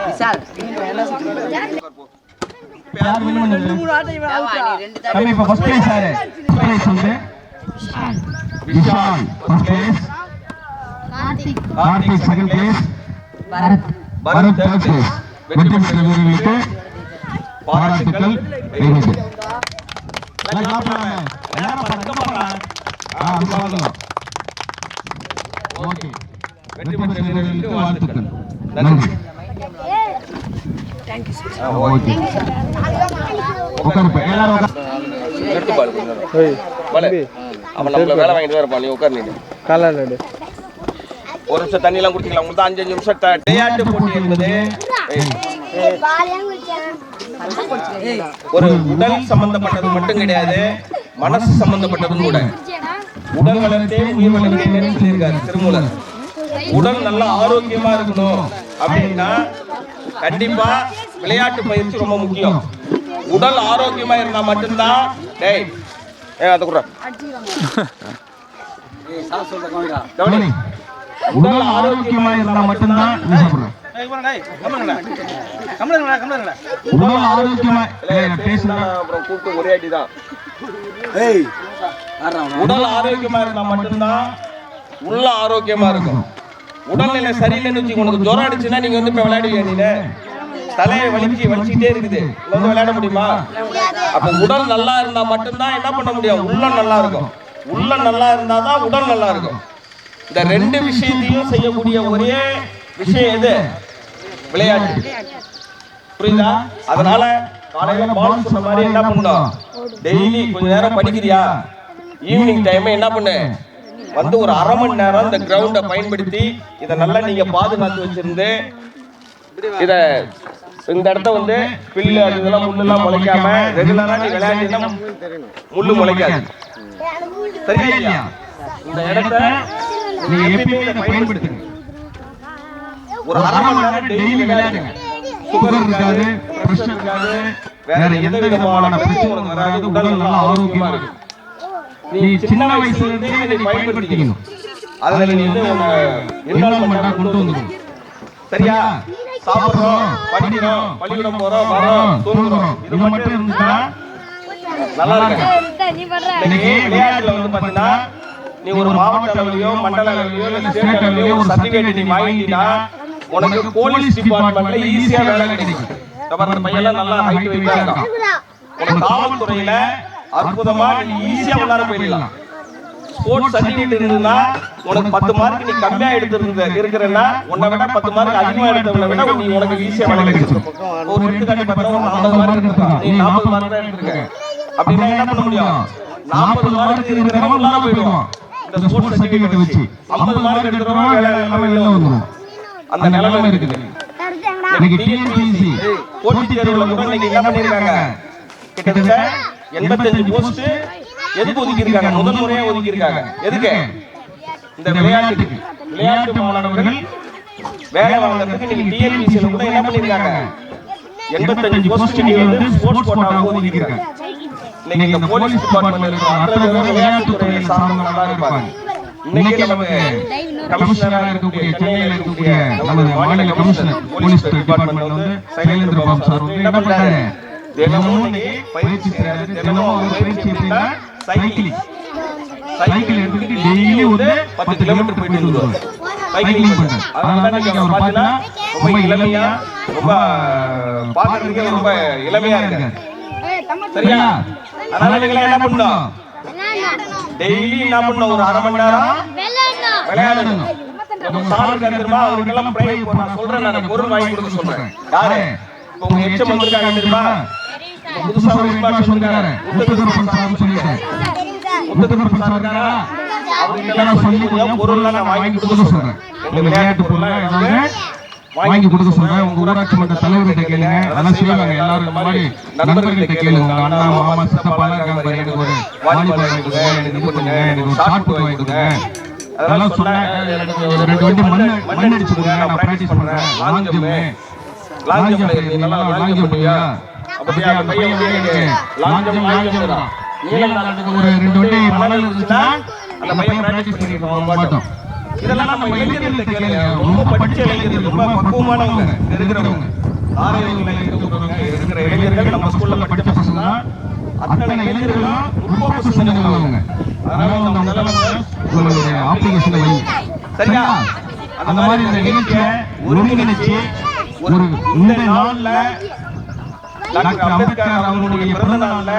விசால் யார் வின் பண்ணது? ரெண்டு தம்பி இப்ப ஃபர்ஸ்ட் பிளேஸ் யாரு? பிரைஸ் வந்து Vishal first place, Karthik second place, Bharath third place. வெற்றி பெற்ற வீரர்களுக்கு பாராட்டுக்கள். ஓகே, வெற்றி பெற்ற வீரர்களுக்கு வாழ்த்துக்கள். நன்றி. ஓகே, உட்காருப்பா எல்லாரும் உட்காரு. எடுத்து பாரு பாலு. அவன் நம்மள வேலை வாங்கிட்டு வரப்பா, நீ உட்கார். நீங்க ஒரு நிமிஷம் தண்ணி எல்லாம் குடிக்கலாம். உங்களுக்கு தான் 5 நிமிஷம் விளையாட்டு போட்டி என்பது ஒரு உடல் சம்பந்தப்பட்டது மட்டும் கிடையாது, மனசு சம்பந்தப்பட்டதும் கூட. உடல் வளர்த்தே உயிர் வளர்த்தேன்னு சொல்லியிருக்காரு திருமூலர். உடல் நல்லா ஆரோக்கியமா இருக்கணும் அப்படின்னா கண்டிப்பா விளையாட்டு பயிற்சி ரொம்ப முக்கியம். உடல் ஆரோக்கியமா இருந்தா மட்டும்தான் அதை கூட கவனி. உடல் ஆரோக்கியமா இருந்தா மட்டும்தான் நீ சாப்பிடுற. உடல் ஆரோக்கியமா பேசுனா அப்புறம் கூப்பிட்டு ஒரே அடி தான். உடல் ஆரோக்கியமா இருந்தா மட்டும்தான் உள்ள ஆரோக்கியமா இருக்கும். உடல்நிலை சரியில்லைன்னு வச்சு உனக்கு ஜுரம் அடிச்சுன்னா நீங்க வந்து இப்ப விளையாடுவீங்க. நீங்க தலையை வலிச்சுக்கிட்டே இருக்குது, வந்து விளையாட முடியுமா? அப்ப உடல் நல்லா இருந்தா மட்டும்தான் என்ன பண்ண முடியும், உள்ளம் நல்லா இருக்கும். உள்ளம் நல்லா இருந்தாதான் உடல் நல்லா இருக்கும். இந்த ரெண்டு விஷயத்தையும் செய்யக்கூடிய ஒரே விஷயம் எது? விளையாட்டு. புரியுதா? அதனால காலையில பால் சொன்ன மாதிரி என்ன பண்ணணும், டெய்லி கொஞ்ச நேரம் படிக்கிறியா, ஈவினிங் டைம் என்ன பண்ணு, வந்து ஒரு அரை மணி நேரம் இந்த கிரவுண்டை பயன்படுத்தி இதை நல்லா நீங்க பாதுகாத்து வச்சிருந்து இத இந்த இடத்த வந்து பில்லு அது இதெல்லாம் முள்ளெல்லாம் முளைக்காம ரெகுலரா நீ விளையாடினா முள்ளு முளைக்காது. சரியா இல்லையா? இந்த இடத்த நீங்க எப்பயுமே இதை பயன்படுத்துங்க. ஒரு அரை மணி நேரம் டெய்லி விளையாடுங்க. சுகர் இருக்காது, பிரஷர் இருக்காது, வேற எந்த விதமான பிரச்சனையும் வராது. உடல் நல்லா ஆரோக்கியமா இருக்கும். நீ சின்ன வயசுல இருந்தே இதை பயன்படுத்திக்கணும். அதுல நீ வந்து இன்வால்வ்மெண்டா கொண்டு வந்துக்கணும். சரியா? சாப்பிடுறோம், படிக்கிறோம், பள்ளிக்கூடம் போறோம், வரோம், தூங்குறோம், இது மட்டும் இருந்துச்சுன்னா நல்லா இருக்கும். இன்னைக்கு விளையாட்டுல வந்து பாத்தீங்கன்னா நீ ஒரு மாவட்ட அளவிலையோ மண்டல அளவிலையோ இல்ல ஸ்டேட் அளவிலையோ ஒரு சர்டிபிகேட் நீ வாங்கிட்டீங்கன்னா உனக்கு போலீஸ் டிபார்ட்மெண்ட்ல ஈஸியா வேலை கிடைக்கும். அந்த பையெல்லாம் நல்லா ஹைட் வெயிட்டா இருக்கான். உனக்கு காவல்துறையில அற்புதமா நீ ஈஸியா உள்ளார போயிடலாம். ஸ்போர்ட்ஸ் சர்டிபிகேட் இருந்ததுன்னா உனக்கு 10 மார்க் நீ கம்மியா இருக்கிறன்னா உன்னை விட 10 மார்க் அதிகமா எடுத்தவனை விட நீ உனக்கு ஈஸியா வேலை கிடைக்கும். ஒரு எடுத்துக்காட்டு பார்த்தா 50 மார்க் எடுத்துருக்கான், நீ 40 மார்க் தான் எடுத்திருக்க அப்படின்னா என்ன பண்ண முடியும், 40 மார்க் இருக்கிறவங்க உள்ளார போயிடுவான். இந்த ஸ்போர்ட்ஸ் சர்டிபிகேட் வச்சு 50 மார்க் எடுக்கிறவங்க வேலை வெளில வந்துடும். அந்த நிலைமை இருக்குது. இன்னைக்கு டிஎன்பிஎஸ்சி போட்டித் தேர்வுல கூட இன்னைக்கு என்ன பண்ணிருக்காங்க, கிட்டத்தட்ட 85 போஸ்ட் எதுக்கு ஒதுக்கி இருக்காங்க, முதல் முறையா ஒதுக்கி இருக்காங்க. எதுக்கு? இந்த விளையாட்டுக்கு. விளையாட்டு மாணவர்கள் வேலை வாங்குறதுக்கு நீங்க டிஎன்பிஎஸ்சில கூட என்ன பண்ணிருக்காங்க, 85 போஸ்ட் வந்து ஸ்போர்ட்ஸ் கோட்டாவுக்கு ஒதுக்கி இருக்காங்க. இன்னைக்கு இந்த போலீஸ் டிபார்ட்மெண்ட்ல இருக்கிற அத்தனை பேரும் விளையாட்டு துறையை சார்ந்தவங்களா தான் இருப்பாங்க. இன்னைக்கு நமக்கு கமிஷனரா இருக்கக்கூடிய சென்னையில இருக்கக்கூடிய நமது மாநில கமிஷனர் போலீஸ் டிபார்ட்மெண்ட்ல வந்து சைலேந்திர பாபு சார் வந்து என்ன பண்றாரு, தினமும் இன்னைக்கு பயிற்சி செய்யறாரு. தினமும் ஒரு பயிற்சி எப்படின்னா சைக்கிள் எடுத்துக்கிட்டு டெய்லி ஒரு 10 கிலோமீட்டர் போயிட்டு வருவாரு, சைக்கிளிங் பண்றாரு. அதனால நீங்க அவர் பார்த்தீங்கன்னா ரொம்ப இளமையா, ரொம்ப பார்க்கறதுக்கே ரொம்ப இளமையா இருக்காரு. சரியா? அதனால நீங்க என்ன பண்ணணும், டெய்லி என்ன பண்ணணும், ஒரு அரை மணி நேரம் விளையாடணும். சார் தெரியுமா, அவருக்கெல்லாம் பிரைஸ் நான் சொல்றேன், நான் பொருள் வாங்கி கொடுக்க சொல்றேன். யாரு இப்ப உங்க எச்சம் வந்திருக்காங்க தெரியுமா, புதுசா ஒரு இன்பாக்ஸ் வந்திருக்காரு, முத்துகருப்பன் சார் சொல்லிட்டேன். முத்துகருப்பன் சார் இருக்காரா, அவருக்கெல்லாம் சொல்லி பொருள்லாம் நான் வாங்கி கொடுக்க சொல்றேன். இந்த விளையாட்டு பொருள்லாம் ஏதாவது வாங்கி கொடுக்க சொல்றேன். உங்க ஊராட்சி மன்ற தலைவர்கிட்ட கேளுங்க, அதெல்லாம் செய்வாங்க. எல்லாரும் இந்த மாதிரி நண்பர்கிட்ட கேளுங்க. உங்க அண்ணா மாமா சித்தப்பாலாம் இருக்காங்க பாரு, எனக்கு ஒரு வாலிபால் வாங்கி கொடுங்க, எனக்கு இது பண்ணுங்க, எனக்கு ஒரு ஷார்ட் புட் வாங்கி கொடுங்க. அதெல்லாம் சொன்னேன். எனக்கு ஒரு 2 வண்டி மண் அடிச்சு கொடுங்க, நான் பிராக்டிஸ் பண்றேன். லாங் ஜம்ப் நல்லா லாங் ஜம்ப் பண்ணியா, அப்படியே அந்த பையன் வந்து லாங் ஜம்ப் தான். நீளம் தாண்டறதுக்கு ஒரு 2 வண்டி மணல் இருந்துச்சுன்னா அந்த பையன் பிராக்டிஸ் பண்ணிருக்கோம் மாட்டோம். இதெல்லாம் நம்ம இளைஞர்கள் கேளுங்க, ரொம்ப படிச்ச இளைஞர்கள், ரொம்ப பக்குவமானவங்க இருக்கிறவங்க, இருக்கிற இளைஞர்கள் நம்ம ஸ்கூல்ல படிச்ச பசங்க அத்தனை இளைஞர்களும் முற்போக்கு சிந்தனை உள்ளவங்க. அதனால நம்ம நல்ல அப்ளிகேஷன் வை சரியா? அந்த மாதிரி இந்த நிகழ்ச்சியை ஒருங்கிணைச்சு ஒரு இந்த நாள்ல டாக்டர் அம்பேத்கர் அவர்களுடைய பிறந்த நாள்ல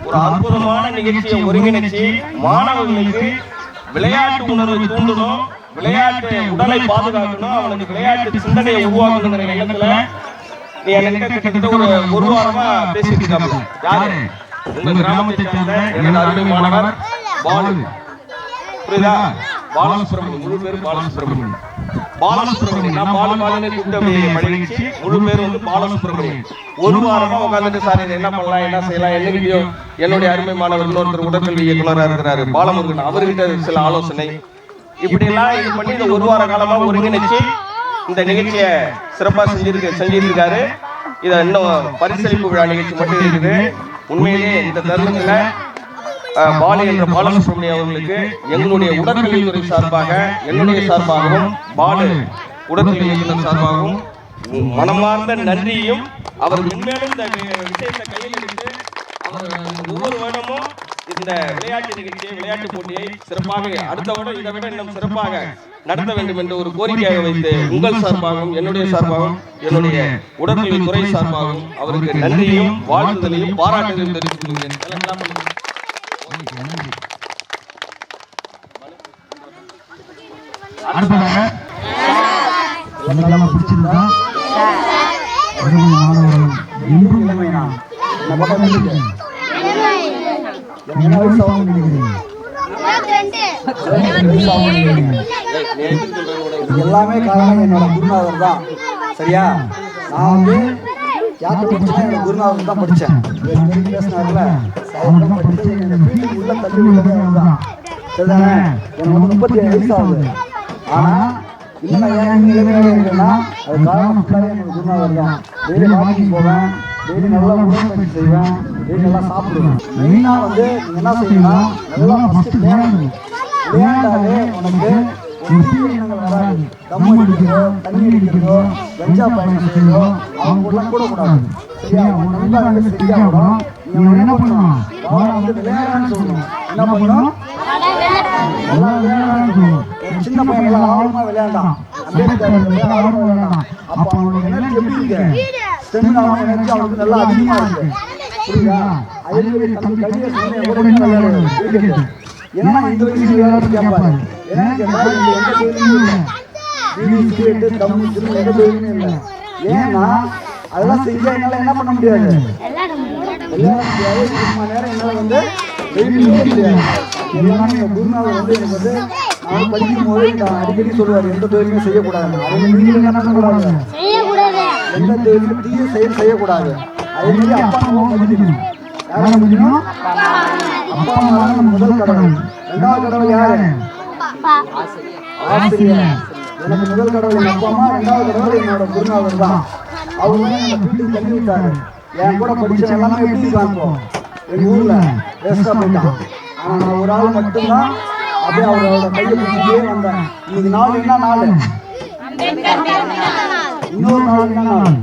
ஒரு அற்புதமான நிகழ்ச்சியை ஒருங்கிணைச்சு மாணவர்களுக்கு விளையாட்டு உணர்வை தூண்டணும், விளையாட்டு உடலை பாதுகாக்கணும், அவனுக்கு விளையாட்டு சிந்தனையை உருவாக்கணுங்கிற எண்ணத்துல நீ என்கிட்ட கிட்டத்தட்ட ஒரு வாரமா பேசிட்டு இருக்காங்க. யாரு? உங்க கிராமத்தை சேர்ந்த எனது அருமை மாணவர் பாலு. புரியுதா? பாலசுப்ரமணியம், முழு பேரு பாலசுப்ரமணியம். பாலசுப்ரமணியம், நான் பாலு பாலுன்னு கூப்பிட்டு பழகிச்சு, முழு பேர் வந்து பாலசுப்ரமணியம். ஒரு வாரமா உட்காந்துட்டு சார் இதை என்ன பண்ணலாம், என்ன செய்யலாம், என்னைக்கு என்னுடைய அருமை மாணவர் இன்னொருத்தர் உடற்கல்வி இயக்குனராக இருக்கிறாரு பாலமுருகன், அவர்கிட்ட சில ஆலோசனை இப்படி எல்லாம் இது பண்ணி இந்த ஒரு வார காலமா ஒருங்கிணைச்சு இந்த நிகழ்ச்சியை சிறப்பா செஞ்சிருக்காரு. இதை இன்னும் பரிசளிப்பு விழா நிகழ்ச்சி மட்டும் இருக்குது. உண்மையிலேயே இந்த தருணத்துல பாலு என்ற பாலசுப்ரமணியம் அவர்களுக்கு எங்களுடைய உடற்கல்வித்துறை சார்பாக, என்னுடைய சார்பாகவும், பாலு உடற்கல்வி இயக்குனர் சார்பாகவும் மனமார்ந்த நன்றியையும், அவர் மென்மேலும் இந்த விஷயத்தை கையில் எடுத்து அவர் ஒவ்வொரு வருடமும் இந்த விளையாட்டு நிகழ்ச்சியை, விளையாட்டு போட்டியை சிறப்பாக அடுத்த வருடம் இதை விட இன்னும் சிறப்பாக நடத்த வேண்டும் என்று ஒரு கோரிக்கையாக வைத்து உங்கள் சார்பாகவும், என்னுடைய சார்பாகவும், என்னுடைய உடற்கல்வித்துறை சார்பாகவும் அவருக்கு நன்றியையும் வாழ்த்துதலையும் பாராட்டுதலையும் தெரிவித்துக் கொள்கிறேன். அடுத்ததாக எல்லாம் பிடிச்சிருந்தா மாணவர்கள் இன்றும் இளமையா எல்லாமே காரணம் என்னோட குருநாதர் தான். சரியா? நான் வந்து யார்கிட்ட படிச்சேன்? என்னோட குருநாதர் தான் படித்தேன். பேசினார்ல, உள்ள தள்ளி உள்ளதே தான். சரிதானே? எனக்கு வந்து 37 வயசு ஆகுது. ஆனால் இன்னும் ஏன் இளமையாக இருக்குன்னா அது காரணம் ஃபுல்லாகவே என்னோட குருநாதர் தான். டெய்லி வாக்கிங் போவேன், டெய்லி நல்லா உடற்பயிற்சி செய்வேன், டெய்லி நல்லா சாப்பிடுவேன். மெயினாக வந்து நீங்கள் என்ன செய்யணும்னா நல்லா ஃபஸ்ட்டு விளையாண்டாலே உனக்கு ஒரு தீவிரங்கள் வராது. தம் அடிக்கிறதோ, தண்ணி அடிக்கிறதோ, கஞ்சா பயணம் செய்யறதோ அவங்க கூட கூடாது. சரியா? உன் நண்பர்கள் சரியா வரும். நீ என்ன பண்ணணும்? வந்து விளையாடான்னு சொல்லணும். என்ன பண்ணணும்? நல்லா விளையாடான்னு சொல்லணும். ஒரு சின்ன பையன் எல்லாம் ஆழமா விளையாண்டான், அம்பேத்கர் ஆழமா விளையாண்டான். அப்போ அவனுடைய எனர்ஜி எப்படி இருக்கு? ஸ்டெமினா எனர்ஜி அவனுக்கு நல்லா அதிகமா இருக்கு. புரியுதா? அதே மாதிரி தம்பி கையை விளையாடுறது. ஏன்னா இந்த வயசுல விளையாட்டு கேட்பாரு. ஏன்னு கேட்டா இந்த எந்த தொழிலும் இல்லை, வீடு தம்பு திரும்ப எந்த தொழிலுமே இல்லை. ஏன்னா அதெல்லாம் செஞ்சா என்னால என்ன பண்ண முடியாது, விளையாட முடியாது. சும்மா நேரம் என்னால வந்து வெளியே முடியாது. எல்லாமே என் குருநாதர் வந்து எனக்கு வந்து நான் படிக்கும் போது நான் அடிக்கடி சொல்லுவார், எந்த தொழிலுமே செய்யக்கூடாது. அதே மாதிரி என்ன பண்ணக்கூடாது, எந்த தொழிலும் தீய செயல் செய்யக்கூடாது. அதே மாதிரி அப்பா அம்மா மதிக்கணும். யாரை மதிக்கணும்? அப்பா அம்மா தான் நம்ம முதல் கடவுள். ரெண்டாவது கடவுள் யாரு? ஆசிரியர். எனக்கு முதல் கடவுள் என் அப்பா அம்மா, ரெண்டாவது கடவுள் என்னோட குருநாதர் தான். அவர் தான் என்னை வீட்டுக்கு தள்ளி விட்டாரு. என் கூட படிச்ச எல்லாமே எப்படி இருக்கான், எங்க ஊர்ல வேஸ்டா போயிட்டான். ஆனா நான் ஒரு ஆள் மட்டும்தான் அப்படியே அவரோட கையை பிடிச்சிட்டே வந்தேன். இன்னைக்கு நாள் என்ன நாள்? இன்னொரு நாள் என்ன நாள்?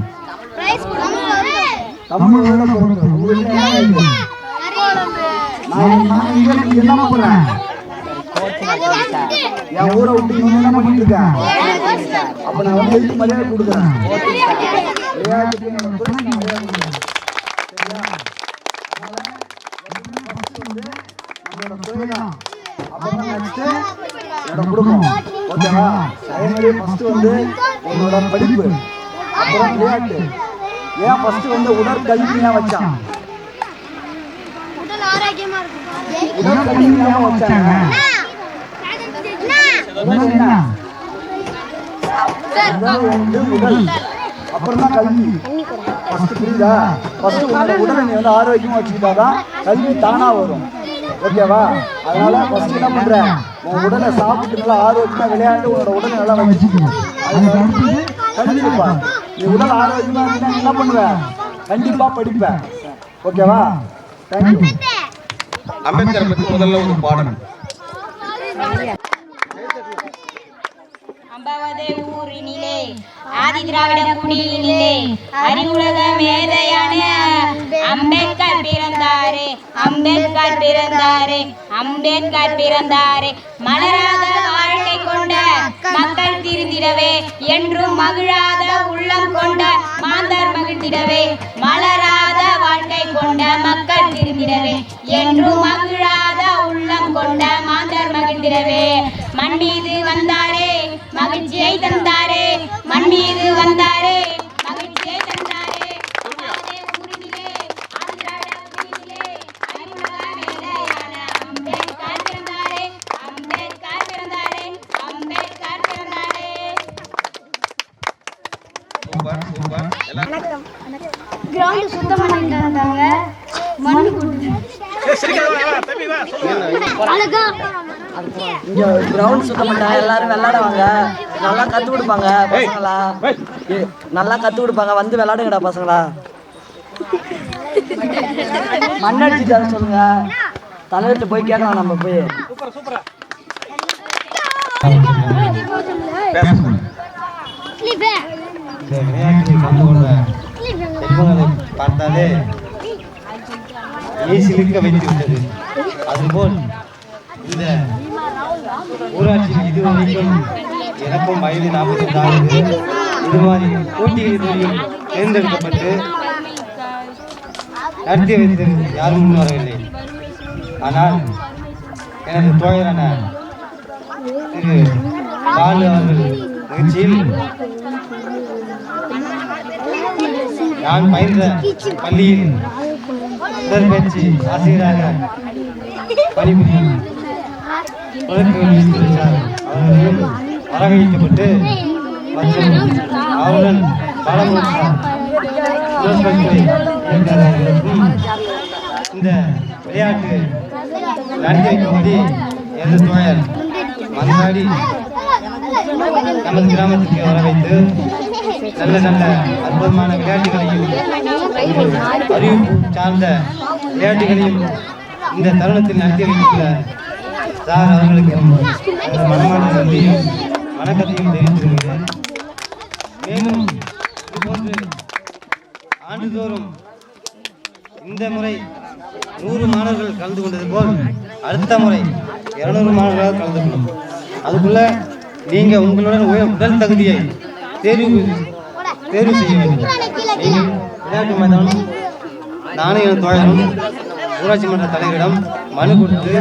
தமிழ் என்ன பண்றேன்? என் ஊரை விட்டு என்ன பண்ணிட்டு இருக்கேன்? அப்ப நான் வந்து மரியாதை கொடுக்குறேன். விளையாட்டுக்கு மரியாதை கொடுக்குறேன். சரியா? நம்மளோட தொழில்தான். அப்புறம் நெக்ஸ்ட் என்னோட குடும்பம். ஓகேவா? அதே மாதிரி ஃபர்ஸ்ட் வந்து உன்னோட படிப்பு, அப்புறம் விளையாட்டு. ஏன் ஃபர்ஸ்ட் வந்து உடற்கல்வி ஏன் வச்சான்? உடற்கல்வி ஏன் வச்சாங்க? உடல் அப்புறம் தான் கல்வி. ஃபர்ஸ்ட் புரியுதா? ஃபர்ஸ்ட் உன்னோட உடலை நீ வந்து ஆரோக்கியமா வச்சுக்கிட்டாதான் கல்வி தானா வரும். ஓகேவா? அதனால ஃபர்ஸ்ட் என்ன பண்ற, உன் உடலை சாப்பிட்டு நல்லா ஆரோக்கியமா விளையாண்டு உன்னோட உடலை நல்லா வச்சுக்கணும். அதுக்கு அடுத்தது கல்வி இருப்பா. நீ உடல் ஆரோக்கியமா இருந்தா என்ன பண்ணுவ? கண்டிப்பா படிப்ப. ஓகேவா? தேங்க்யூ. அம்பேத்கர் பற்றி முதல்ல ஒரு பாடம். அம்பாவதே ஊரினிலே ஆதி திராவிட குடியினிலே அறிவுலக மேதையான அம்பேத்கர் பிறந்தாரே, அம்பேத்கர் பிறந்தாரே, அம்பேத்கர் பிறந்தாரே. மலராத வாழ்க்கை கொண்ட மக்கள் திருந்திடவே, என்றும் மகிழாத உள்ளம் கொண்ட மாந்தர் மகிழ்ந்திடவே. மலராத வாழ்க்கை கொண்ட மக்கள் திருந்திடவே, என்றும் மகிழாத உள்ளம் கொண்ட மாந்தர் மகிழ்ந்திடவே. மண் மீது வந்தாரே, மகிழ்ச்சியை தந்தாரே, மண் மீது வந்தாரே, மகிழ்ச்சியை தந்தாரே. ஊரினிலே ஆந்திராவிட குடியினிலே அறிவுலக மேதையான அம்பேத்கர் பிறந்தாரே, அம்பேத்கர் பிறந்தாரே, அம்பேத்கர் பிறந்தாரே. Super super. எல்லாம் கிரவுண்ட் சுத்தம் பண்ணிட்டாங்க. மண்ணு இங்க கிரவுண்ட் சுத்தம் பண்ணா எல்லாரும் விளையாடுவாங்க, நல்லா கத்து கொடுப்பாங்க பசங்களா, நல்லா கத்து கொடுப்பாங்க, வந்து விளையாடுங்கடா பசங்களா. மண்ணடிச்சு தர சொல்லுங்க, தலைவர்கிட்ட போய் கேட்கலாம் நம்ம போய். இந்த விளையாட்டில் கலந்து கொண்ட பெண்களை பார்த்தாலே ஏசிலிருக்க வைத்து விட்டது. அதுபோல் இந்த ஊராட்சியில் இதுவரைக்கும் எனக்கும் வயது 45 ஆகுது. இது மாதிரி போட்டிகளில் தேர்ந்தெடுக்கப்பட்டு நடத்தி வைத்து யாரும் முன் வரவில்லை. ஆனால் எனது தோழரான திரு பாலு அவர்கள் நிகழ்ச்சியில் நான் பயின்ற பள்ளியில் உடற்பயிற்சி ஆசிரியராக பணிபுரியும் அவர்களையும் வரவழைக்கப்பட்டு மற்றும் ஆவுடன் பாலமுருகன் இந்த விளையாட்டு நடத்தி வைக்கும்படி எனது தோழர் மந்தாடி நமது கிராமத்துக்கு வர வைத்து நல்ல நல்ல அற்புதமான விளையாட்டுகளையும் அறிவிப்பு சார்ந்த விளையாட்டுகளையும் இந்த தருணத்தில் நடத்தி வைத்துள்ள சார் அவர்களுக்கு மனமான நன்றியும் வணக்கத்தையும் தெரிவித்துள்ளேன். மேலும் இதுபோன்று ஆண்டுதோறும் இந்த முறை 100 மாணவர்கள் கலந்து கொண்டது போல் அடுத்த முறை 200 மாணவர்களாக கலந்து கொள்ளும். அதுக்குள்ள நீங்க உங்களுடன் உடல் தகுதியை தேர்வு செய்ய வேண்டும். நீங்கள் விளையாட்டு மைதானம் நானும் என் தோழரும் ஊராட்சி மன்ற தலைவரிடம் மனு கொடுத்து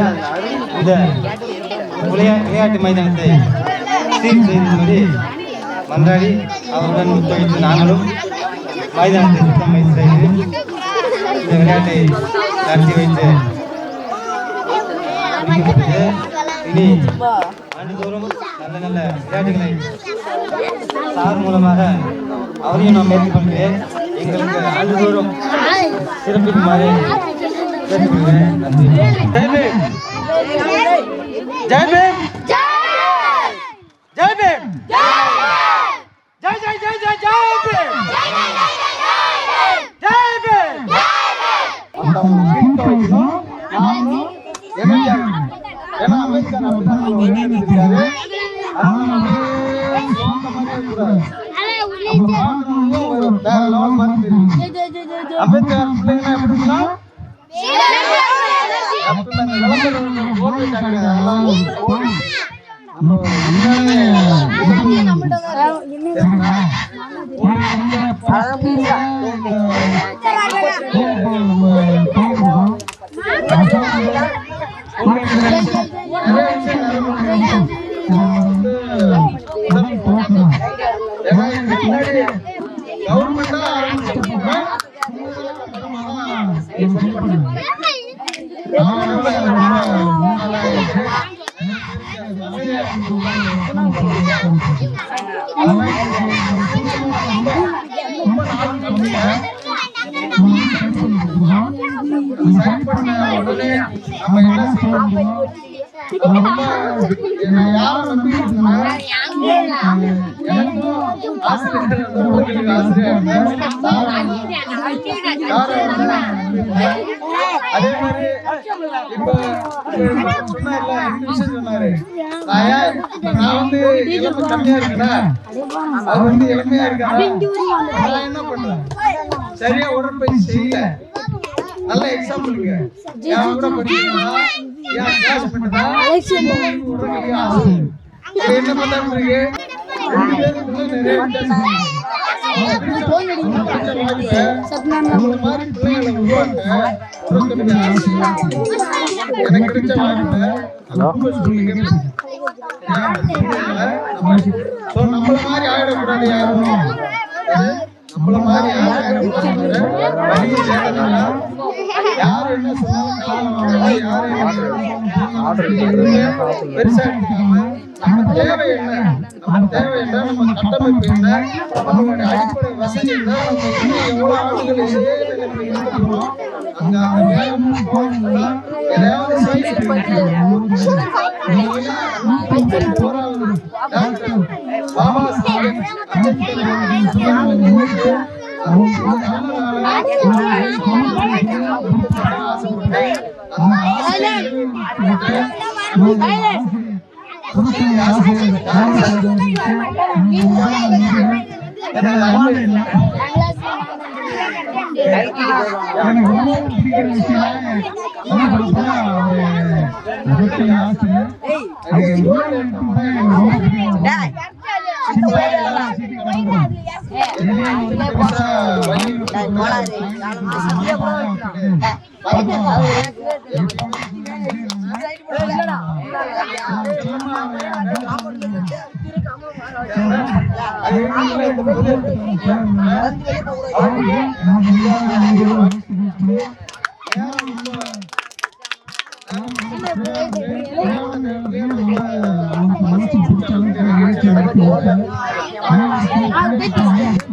இந்த விளையாட்டு மைதானத்தை சீர் செய்தும்படி மன்றாடி அவருடன் ஒத்துழைத்து நாங்களும் மைதானத்தை சுத்தம் செய்து இந்த விளையாட்டை நடத்தி வைத்து இனி ஆண்டுதோறும் நல்ல நல்ல விளையாட்டுகளை சார் மூலமாக அவரையும் நாம் மேற்கொள்கிறேன். எங்களுக்கு ஆண்டுதோறும் சிறப்பிக்குமாறு கேட்டுக்கொள்கிறேன். நன்றி. ஜெய் பீம், ஜெய் பீம், ஜெய் ஜெய் ஜெய் ஜெய் ஜெய் பீம், ஜெய் பீம். ஏன்னா அம்பேத்கர் அப்படிதான் அம்பேத்கர் பிள்ளைங்க எப்படின்னா அதே மாதிரி இப்போ சொன்னார்ல 2 விஷயம் சொன்னாரு. நான் வந்து இளமை கம்மியா இருக்கேனா, அவர் வந்து இளமையா இருக்காரா, நான் என்ன பண்றேன், சரியா உடற்பயிற்சி செய்யல. நல்ல எக்ஸாம்பிளுங்க, என் கூட படிக்கிறீங்களா, என் கிளாஸ் பண்ணதா உடற்பயிற்சி ஆகுது. என்ன பண்ணாம இருக்கு, 2 பேருக்குள்ள நிறைய வித்தியாசம் இருக்கு. உங்களை மாதிரி பிள்ளைகளை உருவாக்க உடற்பயிற்சி ஆசை. எனக்கு கிடைச்ச வாய்ப்பு நம்மள மாதிரி ஆயிடக்கூடாது, யாரும் நம்மள மாதிரி யாரும் என்ன சொன்னாலும் பெருசா எடுத்துக்காம நம்ம தேவை என்ன, நம்ம தேவை என்ன, நம்ம கட்டமைப்பு என்ன, நம்மளுடைய அடிப்படை வசதி என்ன, நம்ம எவ்வளவு ஆண்டுகள் இதே நிலைமை இருக்கிறோம், அங்க அந்த வேகமும் போகணும்னா எதையாவது பாபா சாஹேப் Thank you.